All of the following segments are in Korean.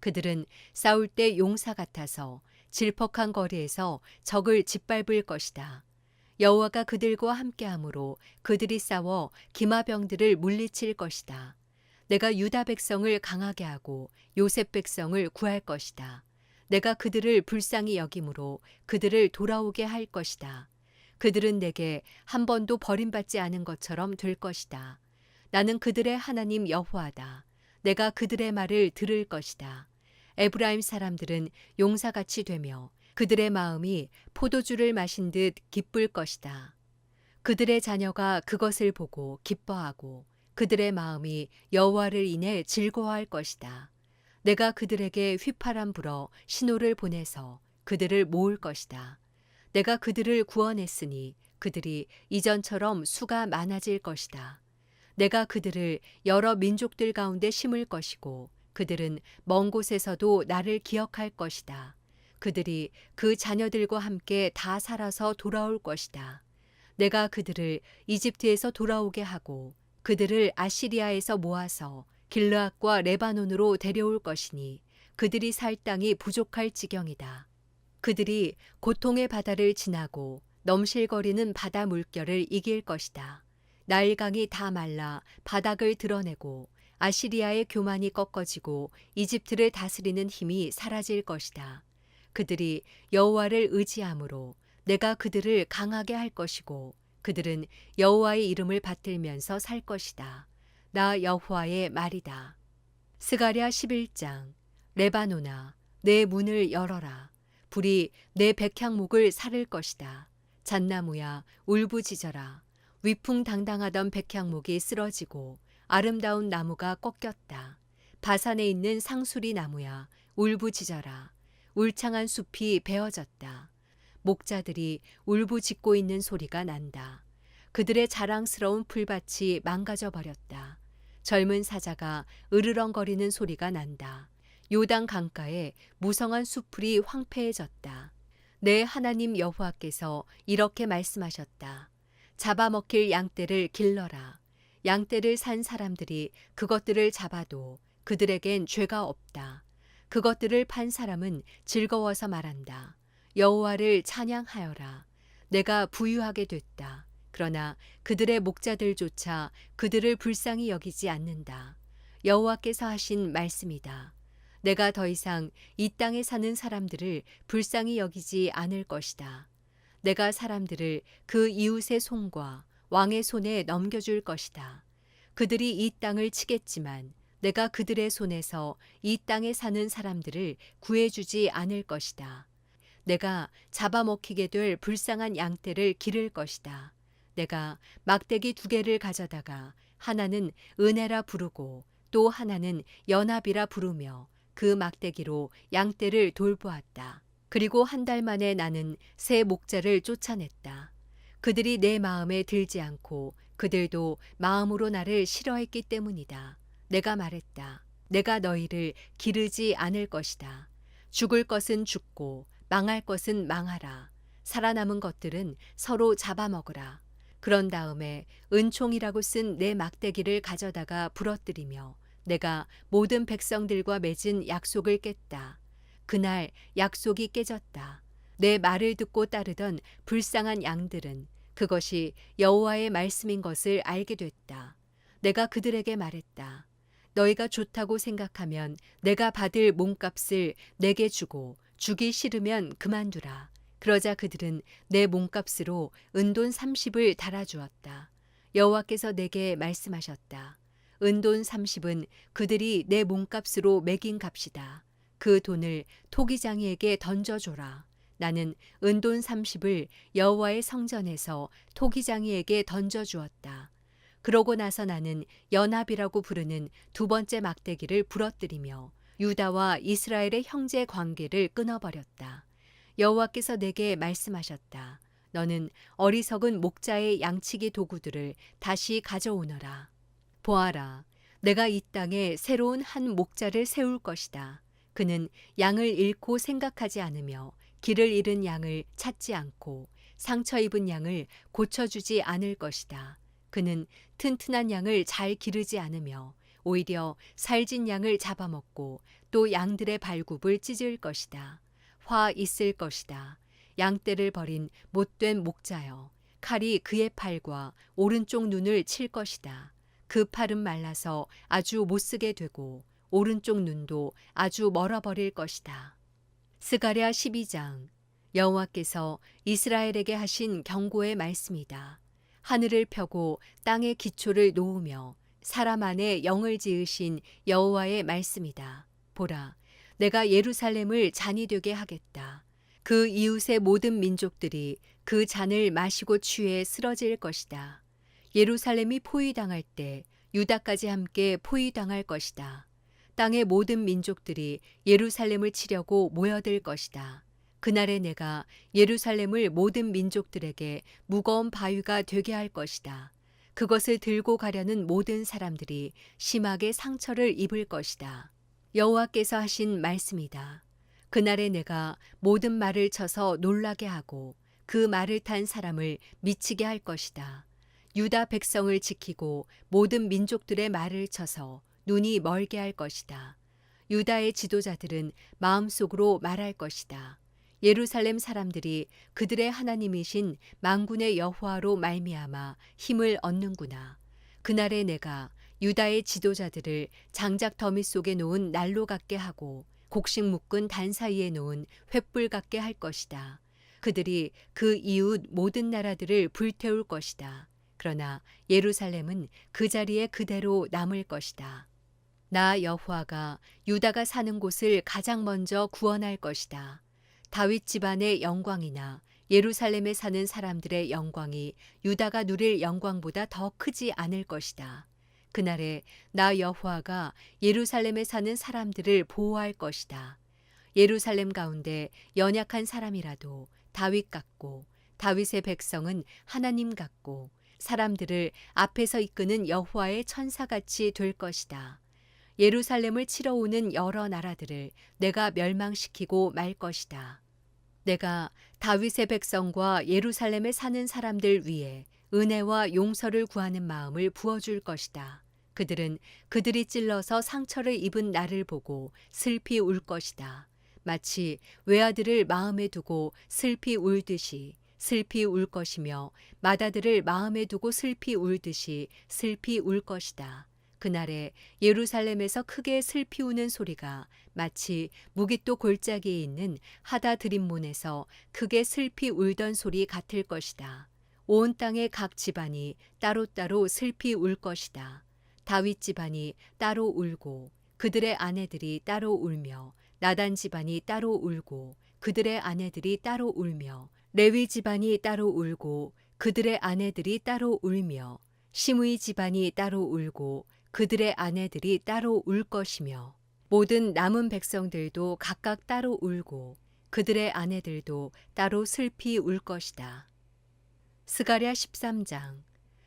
그들은 싸울 때 용사 같아서 질퍽한 거리에서 적을 짓밟을 것이다. 여호와가 그들과 함께함으로 그들이 싸워 기마병들을 물리칠 것이다. 내가 유다 백성을 강하게 하고 요셉 백성을 구할 것이다. 내가 그들을 불쌍히 여김으로 그들을 돌아오게 할 것이다. 그들은 내게 한 번도 버림받지 않은 것처럼 될 것이다. 나는 그들의 하나님 여호와다. 내가 그들의 말을 들을 것이다. 에브라임 사람들은 용사같이 되며 그들의 마음이 포도주를 마신 듯 기쁠 것이다. 그들의 자녀가 그것을 보고 기뻐하고 그들의 마음이 여호와를 인해 즐거워할 것이다. 내가 그들에게 휘파람 불어 신호를 보내서 그들을 모을 것이다. 내가 그들을 구원했으니 그들이 이전처럼 수가 많아질 것이다. 내가 그들을 여러 민족들 가운데 심을 것이고 그들은 먼 곳에서도 나를 기억할 것이다. 그들이 그 자녀들과 함께 다 살아서 돌아올 것이다. 내가 그들을 이집트에서 돌아오게 하고 그들을 아시리아에서 모아서 길르앗과 레바논으로 데려올 것이니 그들이 살 땅이 부족할 지경이다. 그들이 고통의 바다를 지나고 넘실거리는 바다 물결을 이길 것이다. 나일강이 다 말라 바닥을 드러내고 아시리아의 교만이 꺾어지고 이집트를 다스리는 힘이 사라질 것이다. 그들이 여호와를 의지함으로 내가 그들을 강하게 할 것이고 그들은 여호와의 이름을 받들면서 살 것이다. 나 여호와의 말이다. 스가랴 11장. 레바논아, 내 문을 열어라. 불이 내 백향목을 사를 것이다. 잣나무야, 울부짖어라. 위풍당당하던 백향목이 쓰러지고 아름다운 나무가 꺾였다. 바산에 있는 상수리 나무야, 울부짖어라. 울창한 숲이 베어졌다. 목자들이 울부짖고 있는 소리가 난다. 그들의 자랑스러운 풀밭이 망가져 버렸다. 젊은 사자가 으르렁거리는 소리가 난다. 요단 강가에 무성한 숲풀이 황폐해졌다. 내 하나님 여호와께서 이렇게 말씀하셨다. 잡아먹힐 양떼를 길러라. 양떼를 산 사람들이 그것들을 잡아도 그들에겐 죄가 없다. 그것들을 판 사람은 즐거워서 말한다. 여호와를 찬양하여라. 내가 부유하게 됐다. 그러나 그들의 목자들조차 그들을 불쌍히 여기지 않는다. 여호와께서 하신 말씀이다. 내가 더 이상 이 땅에 사는 사람들을 불쌍히 여기지 않을 것이다. 내가 사람들을 그 이웃의 손과 왕의 손에 넘겨줄 것이다. 그들이 이 땅을 치겠지만 내가 그들의 손에서 이 땅에 사는 사람들을 구해주지 않을 것이다. 내가 잡아먹히게 될 불쌍한 양떼를 기를 것이다. 내가 막대기 2개를 가져다가 하나는 은혜라 부르고 또 하나는 연합이라 부르며 그 막대기로 양떼를 돌보았다. 그리고 1달 만에 나는 새 목자를 쫓아냈다. 그들이 내 마음에 들지 않고 그들도 마음으로 나를 싫어했기 때문이다. 내가 말했다. 내가 너희를 기르지 않을 것이다. 죽을 것은 죽고 망할 것은 망하라. 살아남은 것들은 서로 잡아먹으라. 그런 다음에 은총이라고 쓴 내 막대기를 가져다가 부러뜨리며 내가 모든 백성들과 맺은 약속을 깼다. 그날 약속이 깨졌다. 내 말을 듣고 따르던 불쌍한 양들은 그것이 여호와의 말씀인 것을 알게 됐다. 내가 그들에게 말했다. 너희가 좋다고 생각하면 내가 받을 몸값을 내게 주고 주기 싫으면 그만두라. 그러자 그들은 내 몸값으로 은돈 30을 달아주었다. 여호와께서 내게 말씀하셨다. 은돈 30은 그들이 내 몸값으로 매긴 값이다. 그 돈을 토기장이에게 던져줘라. 나는 은돈 30을 여호와의 성전에서 토기장이에게 던져주었다. 그러고 나서 나는 연합이라고 부르는 2번째 막대기를 부러뜨리며 유다와 이스라엘의 형제 관계를 끊어버렸다. 여호와께서 내게 말씀하셨다. 너는 어리석은 목자의 양치기 도구들을 다시 가져오너라. 보아라, 내가 이 땅에 새로운 한 목자를 세울 것이다. 그는 양을 잃고 생각하지 않으며 길을 잃은 양을 찾지 않고 상처 입은 양을 고쳐주지 않을 것이다. 그는 튼튼한 양을 잘 기르지 않으며 오히려 살진 양을 잡아먹고 또 양들의 발굽을 찢을 것이다. 화 있을 것이다. 양떼를 버린 못된 목자여, 칼이 그의 팔과 오른쪽 눈을 칠 것이다. 그 팔은 말라서 아주 못쓰게 되고 오른쪽 눈도 아주 멀어버릴 것이다. 스가랴 12장. 여호와께서 이스라엘에게 하신 경고의 말씀이다. 하늘을 펴고 땅의 기초를 놓으며 사람 안에 영을 지으신 여호와의 말씀이다. 보라, 내가 예루살렘을 잔이 되게 하겠다. 그 이웃의 모든 민족들이 그 잔을 마시고 취해 쓰러질 것이다. 예루살렘이 포위당할 때 유다까지 함께 포위당할 것이다. 땅의 모든 민족들이 예루살렘을 치려고 모여들 것이다. 그날에 내가 예루살렘을 모든 민족들에게 무거운 바위가 되게 할 것이다. 그것을 들고 가려는 모든 사람들이 심하게 상처를 입을 것이다. 여호와께서 하신 말씀이다. 그날에 내가 모든 말을 쳐서 놀라게 하고 그 말을 탄 사람을 미치게 할 것이다. 유다 백성을 지키고 모든 민족들의 말을 쳐서 눈이 멀게 할 것이다. 유다의 지도자들은 마음속으로 말할 것이다. 예루살렘 사람들이 그들의 하나님이신 만군의 여호와로 말미암아 힘을 얻는구나. 그날에 내가 유다의 지도자들을 장작 더미 속에 놓은 난로 같게 하고 곡식 묶은 단 사이에 놓은 횃불 같게 할 것이다. 그들이 그 이웃 모든 나라들을 불태울 것이다. 그러나 예루살렘은 그 자리에 그대로 남을 것이다. 나 여호와가 유다가 사는 곳을 가장 먼저 구원할 것이다. 다윗 집안의 영광이나 예루살렘에 사는 사람들의 영광이 유다가 누릴 영광보다 더 크지 않을 것이다. 그날에 나 여호와가 예루살렘에 사는 사람들을 보호할 것이다. 예루살렘 가운데 연약한 사람이라도 다윗 같고 다윗의 백성은 하나님 같고 사람들을 앞에서 이끄는 여호와의 천사같이 될 것이다. 예루살렘을 치러 오는 여러 나라들을 내가 멸망시키고 말 것이다. 내가 다윗의 백성과 예루살렘에 사는 사람들 위에 은혜와 용서를 구하는 마음을 부어줄 것이다. 그들은 그들이 찔러서 상처를 입은 나를 보고 슬피 울 것이다. 마치 외아들을 마음에 두고 슬피 울듯이 슬피 울 것이며 맏아들을 마음에 두고 슬피 울듯이 슬피 울 것이다. 그날에 예루살렘에서 크게 슬피 우는 소리가 마치 무깃도 골짜기에 있는 하다드림몬에서 크게 슬피 울던 소리 같을 것이다. 온 땅의 각 집안이 따로따로 슬피 울 것이다. 다윗 집안이 따로 울고 그들의 아내들이 따로 울며 나단 집안이 따로 울고 그들의 아내들이 따로 울며 레위 집안이 따로 울고 그들의 아내들이 따로 울며 시므이 집안이 따로 울고 그들의 아내들이 따로 울 것이며 모든 남은 백성들도 각각 따로 울고 그들의 아내들도 따로 슬피 울 것이다. 스가랴 13장.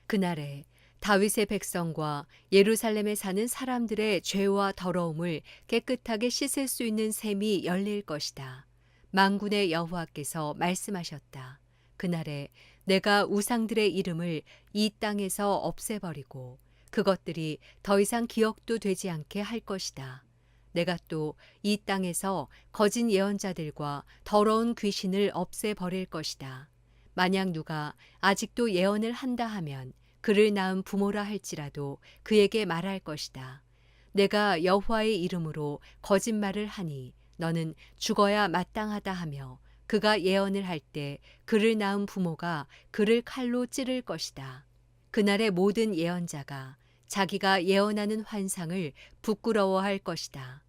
그날에 다윗의 백성과 예루살렘에 사는 사람들의 죄와 더러움을 깨끗하게 씻을 수 있는 샘이 열릴 것이다. 만군의 여호와께서 말씀하셨다. 그날에 내가 우상들의 이름을 이 땅에서 없애버리고 그것들이 더 이상 기억도 되지 않게 할 것이다. 내가 또 이 땅에서 거짓 예언자들과 더러운 귀신을 없애버릴 것이다. 만약 누가 아직도 예언을 한다 하면 그를 낳은 부모라 할지라도 그에게 말할 것이다. 내가 여호와의 이름으로 거짓말을 하니 너는 죽어야 마땅하다 하며 그가 예언을 할 때 그를 낳은 부모가 그를 칼로 찌를 것이다. 그날의 모든 예언자가 자기가 예언하는 환상을 부끄러워할 것이다.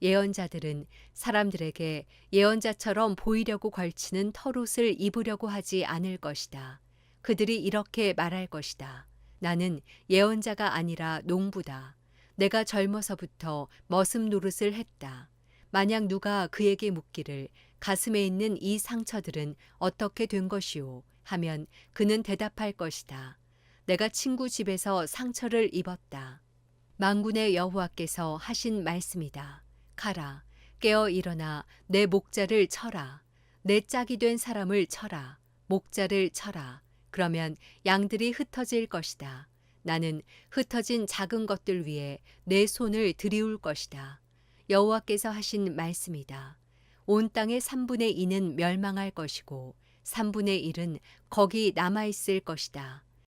예언자들은 사람들에게 예언자처럼 보이려고 걸치는 털옷을 입으려고 하지 않을 것이다. 그들이 이렇게 말할 것이다. 나는 예언자가 아니라 농부다. 내가 젊어서부터 머슴 노릇을 했다. 만약 누가 그에게 묻기를 가슴에 있는 이 상처들은 어떻게 된 것이오? 하면 그는 대답할 것이다. 내가 친구 집에서 상처를 입었다. 만군의 여호와께서 하신 말씀이다. 가라, 깨어 일어나 내 목자를 쳐라. 내 짝이 된 사람을 쳐라. 목자를 쳐라. 그러면 양들이 흩어질 것이다. 나는 흩어진 작은 것들 위에 내 손을 들이울 것이다. 여호와께서 하신 말씀이다. 온 땅의 3분의 2는 멸망할 것이고 3분의 1은 거기 남아 있을 것이다.